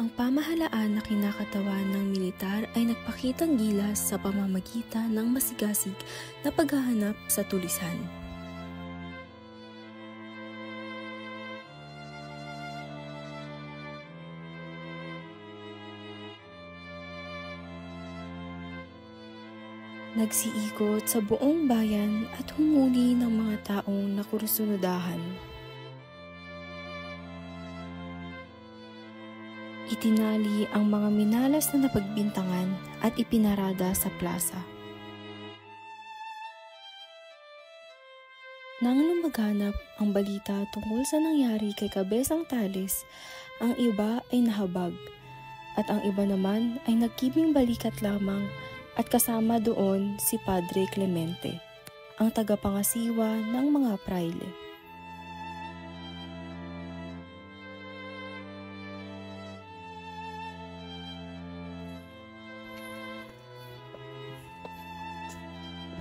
Ang pamahalaan na kinakatawan ng militar ay nagpakitang gilas sa pamamagitan ng masigasig na paghahanap sa tulisan. Nagsiikot sa buong bayan at humuli ng mga taong nakurusunodahan. Itinali ang mga minalas na napagbintangan at ipinarada sa plaza. Nang lumaganap ang balita tungkol sa nangyari kay Cabezang Tales, ang iba ay nahabag at ang iba naman ay nagkibing balikat lamang at kasama doon si Padre Clemente, ang tagapangasiwa ng mga praile.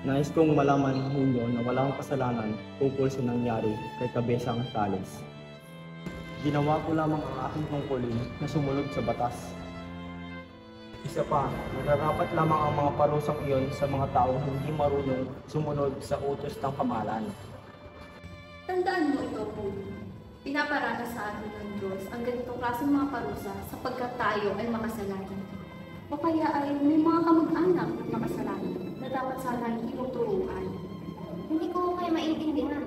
Nais kong malaman ninyo na walang kasalanan tungkol sa nangyari kay Cabezang Tales. Ginawa ko lamang ang aking tungkulin na sumunod sa batas. Isa pa, nararapat lamang ang mga parusang iyon sa mga taong hindi marunong sumunod sa utos ng pamahalaan. Tandaan mo ito, Puli. Pinaparana sa atin ng Diyos ang ganitong klaseng mga parusa sapagkat tayo ay makasalanan. O kaya ay may mga kamag-anak at makasalanan na dapat sana hindi mong turuan. Hindi ko kaya maintindihan.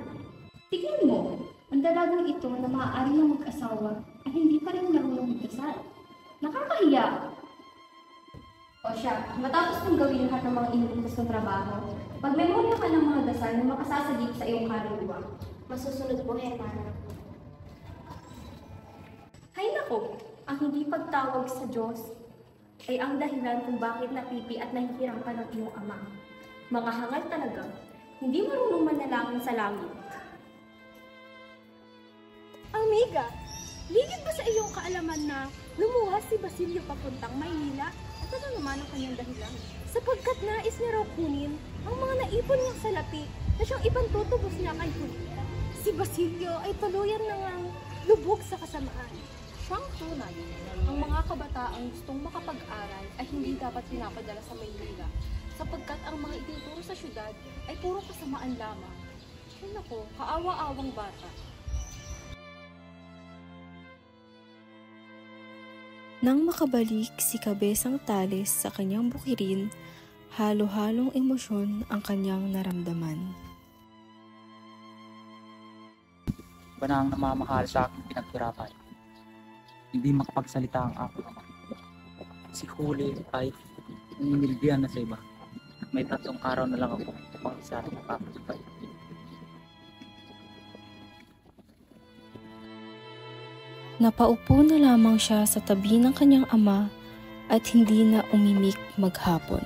Tignan mo, ang dalagang ito na maaari ng mag-asawa ay hindi pa rin marunong magdasal. Nakakahiya! O siya, matapos mong gawin lahat ng mga inuutos ng trabaho, magmemorya ka ng mga dasal na makasasagip sa iyong kaluluwa. Masusunod po, Hermana. Hay nako, ang hindi pagtawag sa Diyos ay ang dahilan kung bakit napipi at nahihirapan ng iyong ama. Mga hangal talaga, hindi marunong manalangin sa langit. Amiga, ligid ba sa iyong kaalaman na lumuwas si Basilio papuntang Maynila at ano naman ang kanyang dahilan? Sapagkat nais niya raw kunin ang mga naipon niyang salapi na siyang ipantutubos niya kay Julia. Si Basilio ay tuluyan na ngang lubog sa kasamaan. Siyang tunay, ang mga kabataang gustong makapag-aral ay hindi dapat pinapadala sa Maynila sapagkat ang mga ituturo sa syudad ay puro kasamaan lamang. Ay nako, kaawa-awang bata. Nang makabalik si Cabezang Tales sa kanyang bukirin, halo-halong emosyon ang kanyang naramdaman. Iba na ang namamahal sa aking pinaghirapan. Hindi makapagsalita ang ako. Si Huli ay nanginilbihan na sa iba. May 3 araw na lang ako pang isa at makakasipay. Napaupo na lamang siya sa tabi ng kanyang ama at hindi na umimik maghapon.